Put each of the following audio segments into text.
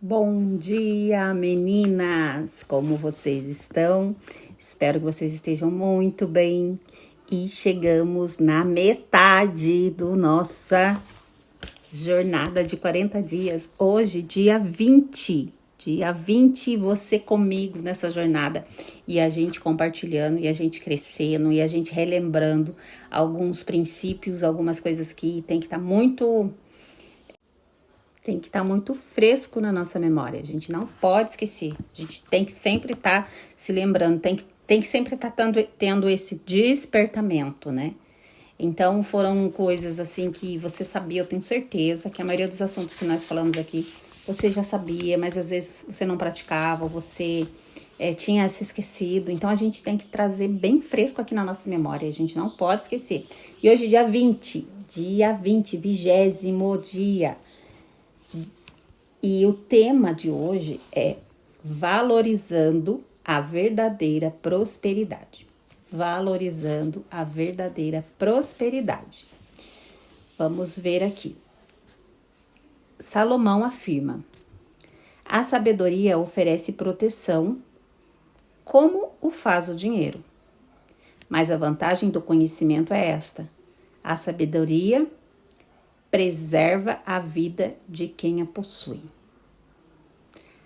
Bom dia, meninas! Como vocês estão? Espero que vocês estejam muito bem. E chegamos na metade do nossa jornada de 40 dias. Hoje, dia 20. Dia 20, você comigo nessa jornada. E a gente compartilhando, e a gente crescendo, e a gente relembrando alguns princípios, algumas coisas que tem que estar muito fresco na nossa memória. A gente não pode esquecer. A gente tem que sempre estar se lembrando, tem que sempre estar tendo esse despertamento, né? Então, foram coisas assim que você sabia, eu tenho certeza, que a maioria dos assuntos que nós falamos aqui, você já sabia, mas às vezes você não praticava, você tinha se esquecido. Então, a gente tem que trazer bem fresco aqui na nossa memória, a gente não pode esquecer. E hoje, dia 20, 20º dia. E o tema de hoje é valorizando a verdadeira prosperidade. Valorizando a verdadeira prosperidade. Vamos ver aqui. Salomão afirma: a sabedoria oferece proteção, como o faz o dinheiro. Mas a vantagem do conhecimento é esta: a sabedoria preserva a vida de quem a possui.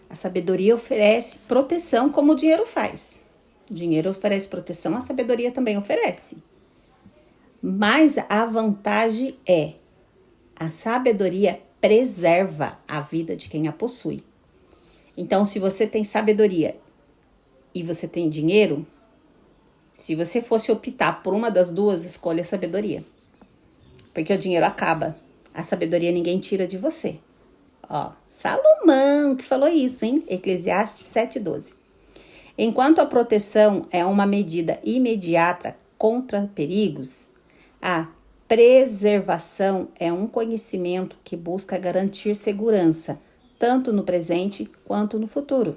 A sabedoria oferece proteção, como o dinheiro faz. O dinheiro oferece proteção, a sabedoria também oferece. Mas a vantagem é: a sabedoria preserva a vida de quem a possui. Então, se você tem sabedoria e você tem dinheiro, se você fosse optar por uma das duas, escolha a sabedoria. Porque o dinheiro acaba. A sabedoria ninguém tira de você. Ó, Salomão que falou isso, hein? Eclesiastes 7:12. Enquanto a proteção é uma medida imediata contra perigos, a preservação é um conhecimento que busca garantir segurança, tanto no presente quanto no futuro.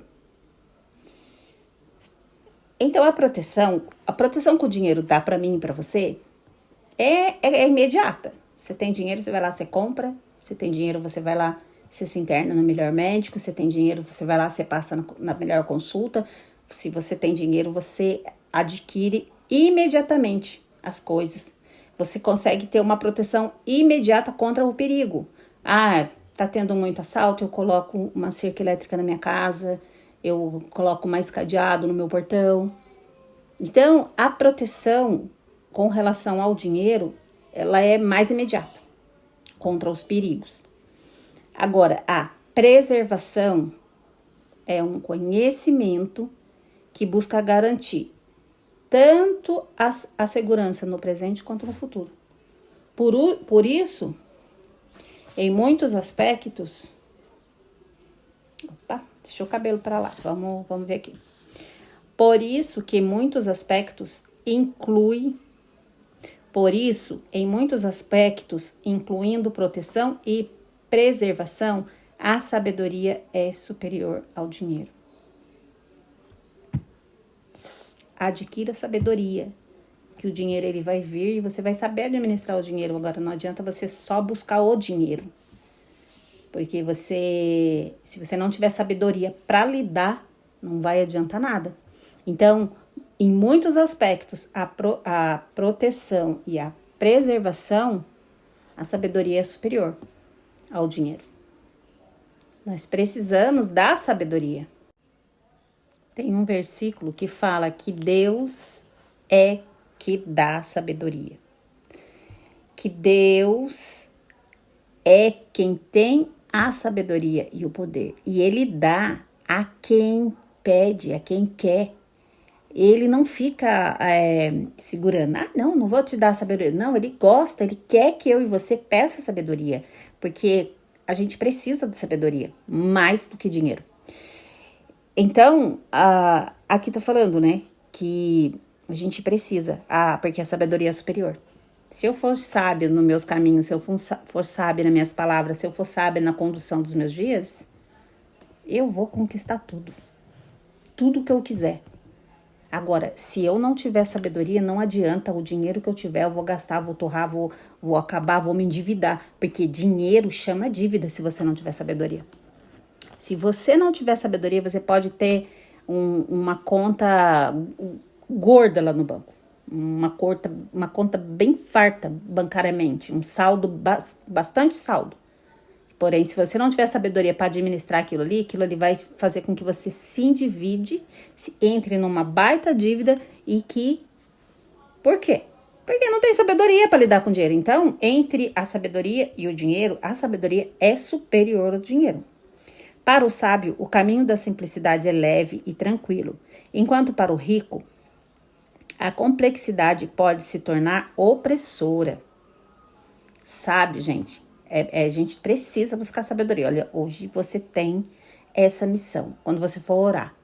Então, a proteção que o dinheiro dá para mim e para você é imediata. Você tem dinheiro, você vai lá, você compra. Você tem dinheiro, você vai lá, você se interna no melhor médico. Você tem dinheiro, você vai lá, você passa na melhor consulta. Se você tem dinheiro, você adquire imediatamente as coisas. Você consegue ter uma proteção imediata contra o perigo. Ah, tá tendo muito assalto, eu coloco uma cerca elétrica na minha casa, eu coloco mais cadeado no meu portão. Então, a proteção com relação ao dinheiro, ela é mais imediata contra os perigos. Agora, a preservação é um conhecimento que busca garantir tanto a segurança no presente quanto no futuro. Por isso, em muitos aspectos... Opa, deixa o cabelo para lá, vamos ver aqui. Por isso que em muitos aspectos, incluindo proteção e preservação, a sabedoria é superior ao dinheiro. Adquira sabedoria, que o dinheiro ele vai vir e você vai saber administrar o dinheiro. Agora, não adianta você só buscar o dinheiro, porque se você não tiver sabedoria para lidar, não vai adiantar nada. Então, em muitos aspectos, a proteção e a preservação, a sabedoria é superior ao dinheiro. Nós precisamos da sabedoria. Tem um versículo que fala que Deus é que dá sabedoria. Que Deus é quem tem a sabedoria e o poder. E Ele dá a quem pede, a quem quer. Ele não fica segurando. Ah, não vou te dar sabedoria. Não, Ele gosta, Ele quer que eu e você peça sabedoria. Porque a gente precisa de sabedoria, mais do que dinheiro. Então, aqui tá falando, né, que a gente precisa, porque a sabedoria é superior. Se eu for sábio nos meus caminhos, se eu for sábio nas minhas palavras, se eu for sábio na condução dos meus dias, eu vou conquistar tudo. Tudo que eu quiser. Agora, se eu não tiver sabedoria, não adianta. O dinheiro que eu tiver, eu vou gastar, vou torrar, vou acabar, vou me endividar. Porque dinheiro chama dívida se você não tiver sabedoria. Se você não tiver sabedoria, você pode ter uma conta gorda lá no banco. Uma conta bem farta bancariamente. Um saldo, bastante saldo. Porém, se você não tiver sabedoria para administrar aquilo ali vai fazer com que você se endivide, entre numa baita dívida e que... Por quê? Porque não tem sabedoria para lidar com dinheiro. Então, entre a sabedoria e o dinheiro, a sabedoria é superior ao dinheiro. Para o sábio, o caminho da simplicidade é leve e tranquilo, enquanto para o rico, a complexidade pode se tornar opressora. Sábio, gente, a gente precisa buscar sabedoria. Olha, hoje você tem essa missão. Quando você for orar,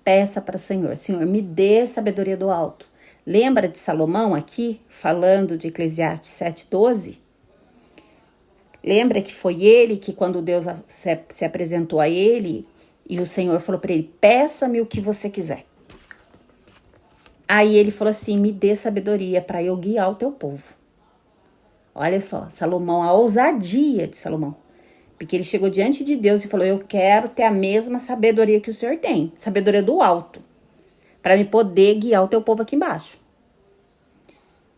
peça para o Senhor: Senhor, me dê sabedoria do alto. Lembra de Salomão aqui, falando de Eclesiastes 7:12? Lembra que foi ele que, quando Deus se apresentou a ele, e o Senhor falou para ele: peça-me o que você quiser. Aí ele falou assim: me dê sabedoria para eu guiar o teu povo. Olha só, Salomão, a ousadia de Salomão. Porque ele chegou diante de Deus e falou: eu quero ter a mesma sabedoria que o Senhor tem. Sabedoria do alto. Para me poder guiar o teu povo aqui embaixo.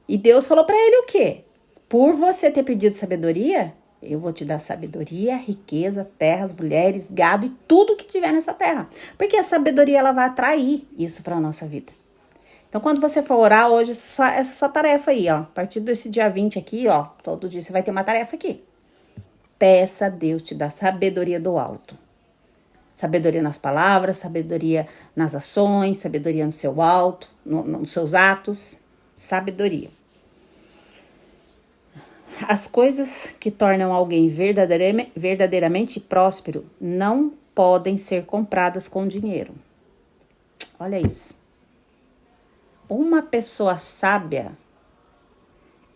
E Deus falou para ele o quê? Por você ter pedido sabedoria, eu vou te dar sabedoria, riqueza, terras, mulheres, gado e tudo que tiver nessa terra. Porque a sabedoria, ela vai atrair isso para a nossa vida. Então, quando você for orar hoje, essa sua tarefa aí, ó. A partir desse dia 20 aqui, ó, todo dia você vai ter uma tarefa aqui. Peça a Deus te dar sabedoria do alto. Sabedoria nas palavras, sabedoria nas ações, sabedoria no seu alto, nos seus atos. Sabedoria. As coisas que tornam alguém verdadeiramente próspero não podem ser compradas com dinheiro. Olha isso. Uma pessoa sábia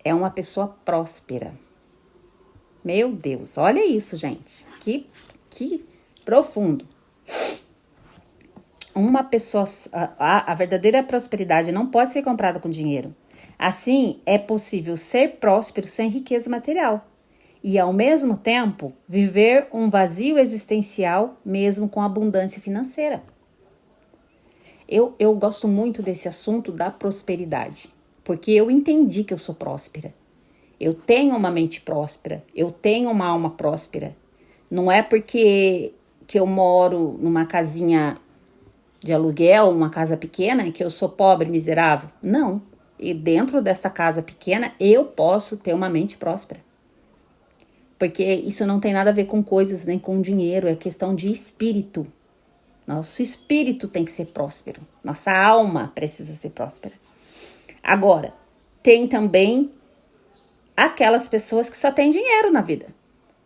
é uma pessoa próspera. Meu Deus, olha isso, gente. Que profundo. Uma pessoa, a verdadeira prosperidade não pode ser comprada com dinheiro. Assim, é possível ser próspero sem riqueza material e, ao mesmo tempo, viver um vazio existencial mesmo com abundância financeira. Eu gosto muito desse assunto da prosperidade, porque eu entendi que eu sou próspera. Eu tenho uma mente próspera, eu tenho uma alma próspera. Não é porque que eu moro numa casinha de aluguel, uma casa pequena, que eu sou pobre, miserável. Não. E dentro dessa casa pequena, eu posso ter uma mente próspera. Porque isso não tem nada a ver com coisas, nem com dinheiro, é questão de espírito. Nosso espírito tem que ser próspero. Nossa alma precisa ser próspera. Agora, tem também aquelas pessoas que só têm dinheiro na vida.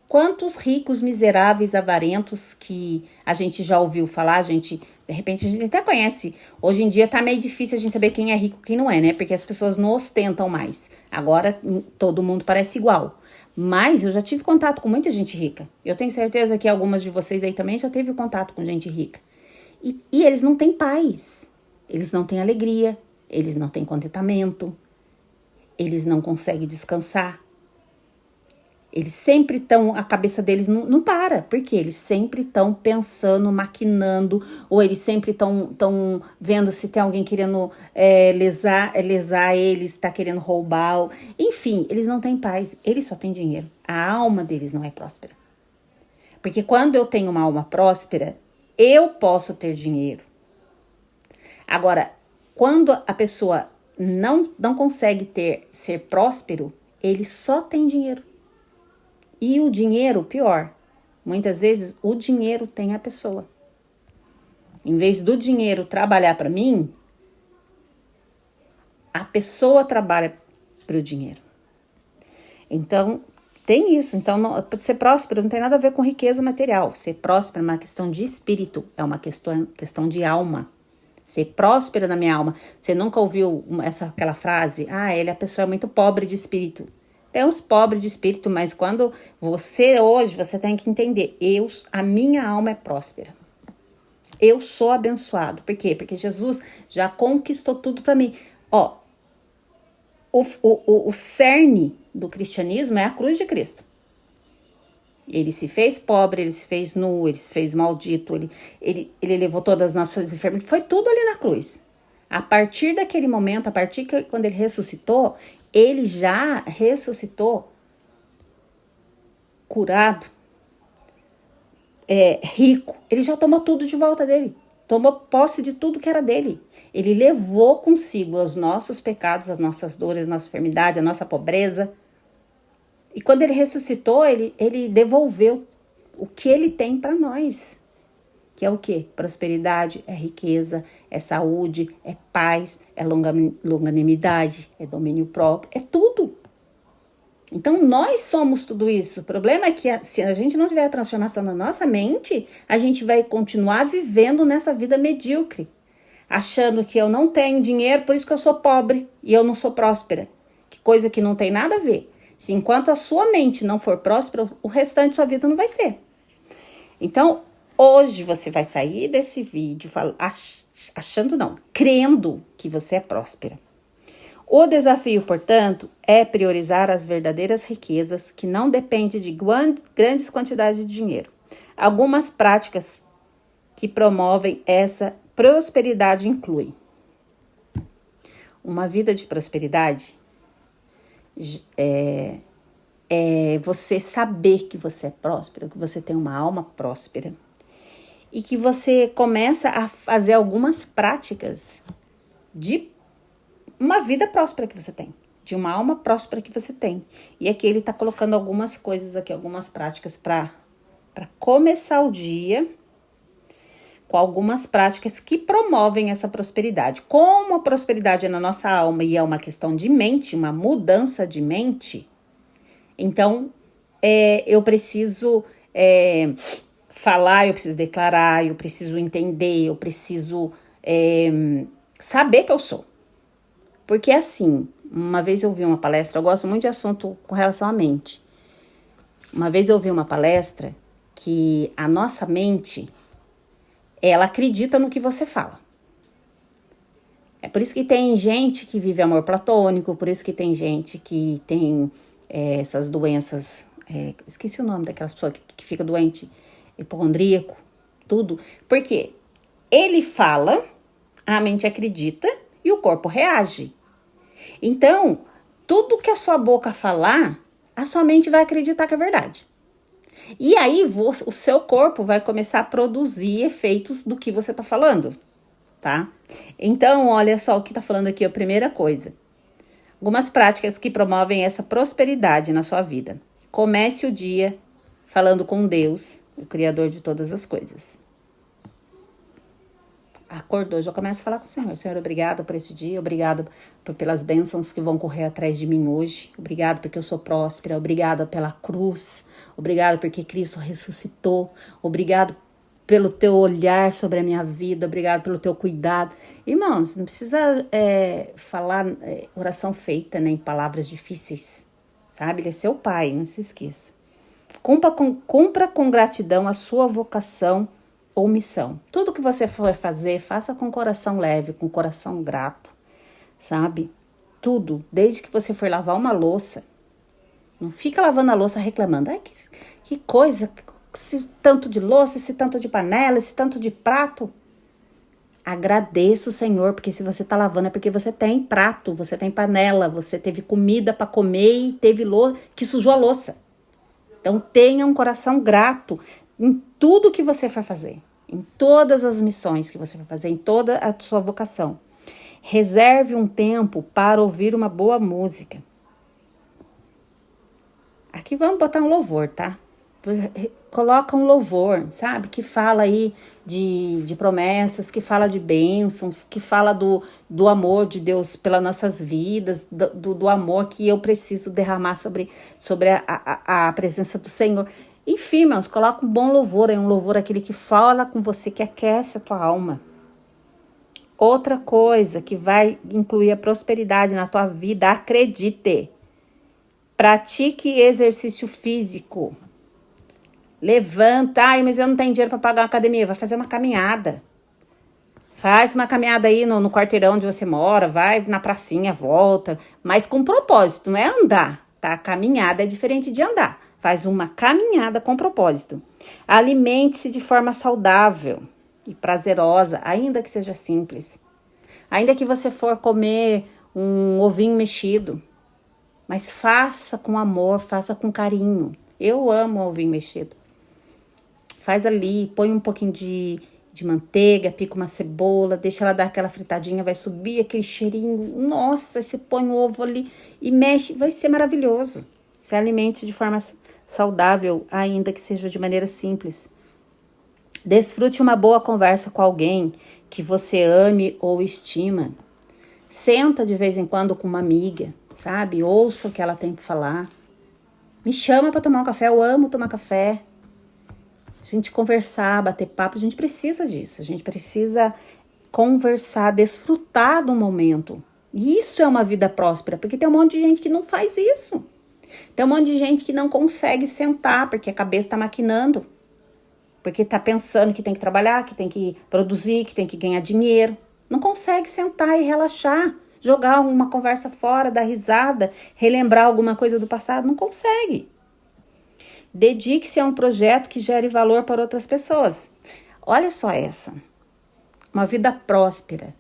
Quantos ricos, miseráveis, avarentos que a gente já ouviu falar, de repente a gente até conhece. Hoje em dia tá meio difícil a gente saber quem é rico e quem não é, né? Porque as pessoas não ostentam mais. Agora todo mundo parece igual. Mas eu já tive contato com muita gente rica. Eu tenho certeza que algumas de vocês aí também já teve contato com gente rica. E eles não têm paz. Eles não têm alegria. Eles não têm contentamento. Eles não conseguem descansar. Eles sempre estão, a cabeça deles não para, porque eles sempre estão pensando, maquinando, ou eles sempre estão vendo se tem alguém querendo lesar eles, está querendo roubar. Enfim, eles não têm paz, eles só têm dinheiro. A alma deles não é próspera. Porque quando eu tenho uma alma próspera, eu posso ter dinheiro. Agora, quando a pessoa não consegue ser próspero, ele só tem dinheiro. E o dinheiro, pior, muitas vezes o dinheiro tem a pessoa. Em vez do dinheiro trabalhar para mim, a pessoa trabalha para o dinheiro. Então, tem isso. Então, ser próspero não tem nada a ver com riqueza material. Ser próspero é uma questão de espírito, é uma questão de alma. Ser próspero na minha alma. Você nunca ouviu aquela frase? A pessoa é muito pobre de espírito. Tem os pobres de espírito, mas quando você tem que entender, a minha alma é próspera. Eu sou abençoado. Por quê? Porque Jesus já conquistou tudo para mim. O cerne do cristianismo é a cruz de Cristo. Ele se fez pobre, ele se fez nu, ele se fez maldito, ele levou todas as nossas enfermidades. Foi tudo ali na cruz. A partir daquele momento, quando ele ressuscitou, ele já ressuscitou curado, rico. Ele já tomou tudo de volta dele. Tomou posse de tudo que era dele. Ele levou consigo os nossos pecados, as nossas dores, a nossa enfermidade, a nossa pobreza. E quando ele ressuscitou, ele devolveu o que ele tem para nós. Que é o quê? Prosperidade, é riqueza, é saúde, é paz, é longanimidade, é domínio próprio, é tudo. Então, nós somos tudo isso. O problema é que se a gente não tiver a transformação na nossa mente, a gente vai continuar vivendo nessa vida medíocre, achando que eu não tenho dinheiro, por isso que eu sou pobre e eu não sou próspera. Que coisa que não tem nada a ver. Se enquanto a sua mente não for próspera, o restante da sua vida não vai ser. Então, hoje você vai sair desse vídeo crendo que você é próspera. O desafio, portanto, é priorizar as verdadeiras riquezas que não dependem de grandes quantidades de dinheiro. Algumas práticas que promovem essa prosperidade incluem uma vida de prosperidade. É você saber que você é próspero, que você tem uma alma próspera e que você começa a fazer algumas práticas de uma vida próspera que você tem, de uma alma próspera que você tem. E aqui ele está colocando algumas coisas aqui, algumas práticas para começar o dia com algumas práticas que promovem essa prosperidade. Como a prosperidade é na nossa alma e é uma questão de mente, uma mudança de mente, então eu preciso falar, eu preciso declarar, eu preciso entender, eu preciso saber que eu sou. Porque assim, uma vez eu ouvi uma palestra, eu gosto muito de assunto com relação à mente. Uma vez eu ouvi uma palestra que a nossa mente, ela acredita no que você fala. É por isso que tem gente que vive amor platônico, por isso que tem gente que tem essas doenças, esqueci o nome daquelas pessoas que fica doente, hipocondríaco, tudo. Porque ele fala, a mente acredita e o corpo reage. Então, tudo que a sua boca falar, a sua mente vai acreditar que é verdade. E aí, o seu corpo vai começar a produzir efeitos do que você está falando, tá? Então, olha só o que está falando aqui, a primeira coisa. Algumas práticas que promovem essa prosperidade na sua vida. Comece o dia falando com Deus, o Criador de todas as coisas. Acordou, já começa a falar com o Senhor. Senhor, obrigado por esse dia, obrigado pelas bênçãos que vão correr atrás de mim hoje. Obrigado porque eu sou próspera, obrigado pela cruz, obrigado porque Cristo ressuscitou, obrigado pelo teu olhar sobre a minha vida, obrigado pelo teu cuidado. Irmãos, não precisa falar oração feita, né, em palavras difíceis, sabe? Ele é seu pai, não se esqueça. Cumpra com gratidão a sua vocação ou missão. Tudo que você for fazer, faça com coração leve, com coração grato, sabe? Tudo, desde que você for lavar uma louça, não fica lavando a louça reclamando. Ai, que coisa, esse tanto de louça, esse tanto de panela, esse tanto de prato. Agradeça o Senhor, porque se você tá lavando é porque você tem prato, você tem panela, você teve comida para comer e teve louça que sujou a louça. Então tenha um coração grato em tudo que você for fazer, em todas as missões que você for fazer, em toda a sua vocação. Reserve um tempo para ouvir uma boa música. Aqui vamos botar um louvor, tá? Coloca um louvor, sabe? Que fala aí de promessas, que fala de bênçãos, que fala do amor de Deus pelas nossas vidas, do amor que eu preciso derramar sobre a presença do Senhor. Enfim, irmãos, coloca um bom louvor, um louvor aquele que fala com você, que aquece a tua alma. Outra coisa que vai incluir a prosperidade na tua vida, acredite. Pratique exercício físico. Levanta, mas eu não tenho dinheiro para pagar uma academia. Vai fazer uma caminhada. Faz uma caminhada aí no quarteirão onde você mora, vai na pracinha, volta, mas com propósito, não é andar, tá? Caminhada é diferente de andar. faz uma caminhada com propósito. Alimente-se de forma saudável e prazerosa, ainda que seja simples. Ainda que você for comer um ovinho mexido, mas faça com amor, faça com carinho. Eu amo ovinho mexido. Faz ali, põe um pouquinho de manteiga, pica uma cebola, deixa ela dar aquela fritadinha, vai subir aquele cheirinho. Nossa, você põe o ovo ali e mexe, vai ser maravilhoso. Se alimente de forma saudável, ainda que seja de maneira simples. Desfrute uma boa conversa com alguém que você ame ou estima. Senta de vez em quando com uma amiga, sabe? Ouça o que ela tem para falar. Me chama para tomar um café, eu amo tomar café. A gente conversar, bater papo, a gente precisa disso. A gente precisa conversar, desfrutar do momento. E isso é uma vida próspera, porque tem um monte de gente que não faz isso. Tem um monte de gente que não consegue sentar, porque a cabeça está maquinando. Porque está pensando que tem que trabalhar, que tem que produzir, que tem que ganhar dinheiro. Não consegue sentar e relaxar, jogar uma conversa fora, dar risada, relembrar alguma coisa do passado. Não consegue. Dedique-se a um projeto que gere valor para outras pessoas. Olha só essa. Uma vida próspera.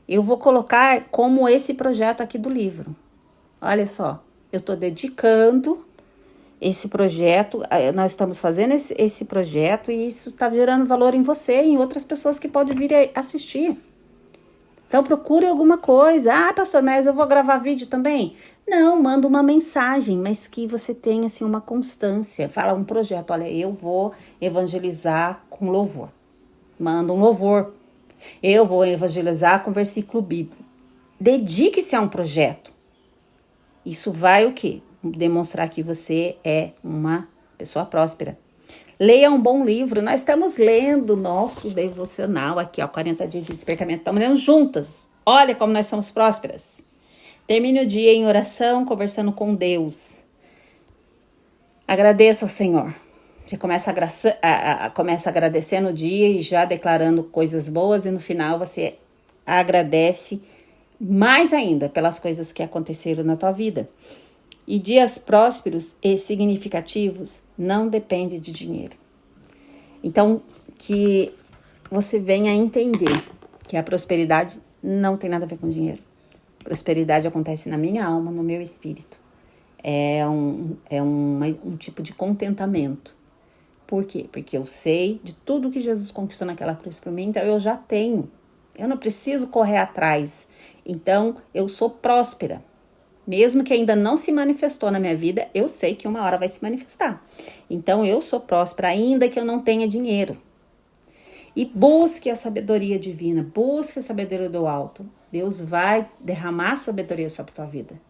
Eu vou colocar como esse projeto aqui do livro. Olha só. Eu estou dedicando esse projeto, nós estamos fazendo esse projeto e isso está gerando valor em você e em outras pessoas que podem vir assistir. Então procure alguma coisa. Ah, pastor, mas eu vou gravar vídeo também? Não, manda uma mensagem, mas que você tenha assim, uma constância. Fala um projeto, olha, eu vou evangelizar com louvor. Manda um louvor. Eu vou evangelizar com versículo bíblico. Dedique-se a um projeto. Isso vai o quê? Demonstrar que você é uma pessoa próspera. Leia um bom livro. Nós estamos lendo nosso devocional aqui, ó, 40 dias de despertamento. Estamos lendo juntas. Olha como nós somos prósperas. Termine o dia em oração, conversando com Deus. Agradeça ao Senhor. Você começa agradecendo o dia e já declarando coisas boas. E no final você agradece mais ainda pelas coisas que aconteceram na tua vida. E dias prósperos e significativos não dependem de dinheiro. Então, que você venha a entender que a prosperidade não tem nada a ver com dinheiro. Prosperidade acontece na minha alma, no meu espírito. É um tipo de contentamento. Por quê? Porque eu sei de tudo que Jesus conquistou naquela cruz por mim, então eu já tenho. Eu não preciso correr atrás. Então, eu sou próspera. Mesmo que ainda não se manifestou na minha vida, eu sei que uma hora vai se manifestar. Então, eu sou próspera, ainda que eu não tenha dinheiro. E busque a sabedoria divina, busque a sabedoria do alto. Deus vai derramar sabedoria sobre a tua vida.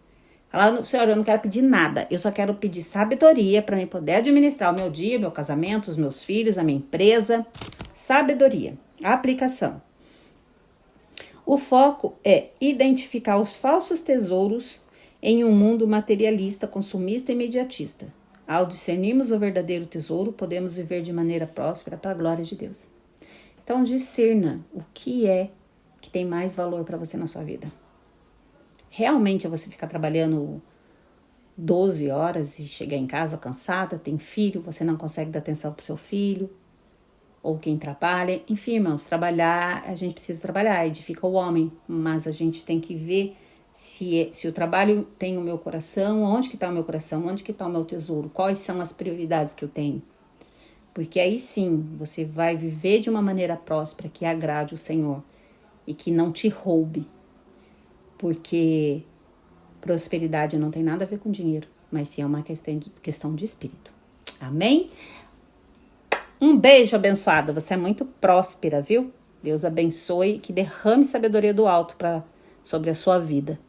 Fala, Senhor, eu não quero pedir nada, eu só quero pedir sabedoria para mim poder administrar o meu dia, meu casamento, os meus filhos, a minha empresa. Sabedoria, aplicação. O foco é identificar os falsos tesouros em um mundo materialista, consumista e imediatista. Ao discernirmos o verdadeiro tesouro, podemos viver de maneira próspera para a glória de Deus. Então, discerna o que é que tem mais valor para você na sua vida. Realmente é você ficar trabalhando 12 horas e chegar em casa cansada, tem filho, você não consegue dar atenção para o seu filho, ou quem trabalha. Enfim, irmãos, trabalhar, a gente precisa trabalhar, edifica o homem, mas a gente tem que ver se o trabalho tem o meu coração, onde que está o meu coração, onde que está o meu tesouro, quais são as prioridades que eu tenho. Porque aí sim, você vai viver de uma maneira próspera que agrade o Senhor e que não te roube. Porque prosperidade não tem nada a ver com dinheiro, mas sim é uma questão de espírito. Amém? Um beijo abençoada, você é muito próspera, viu? Deus abençoe, que derrame sabedoria do alto sobre a sua vida.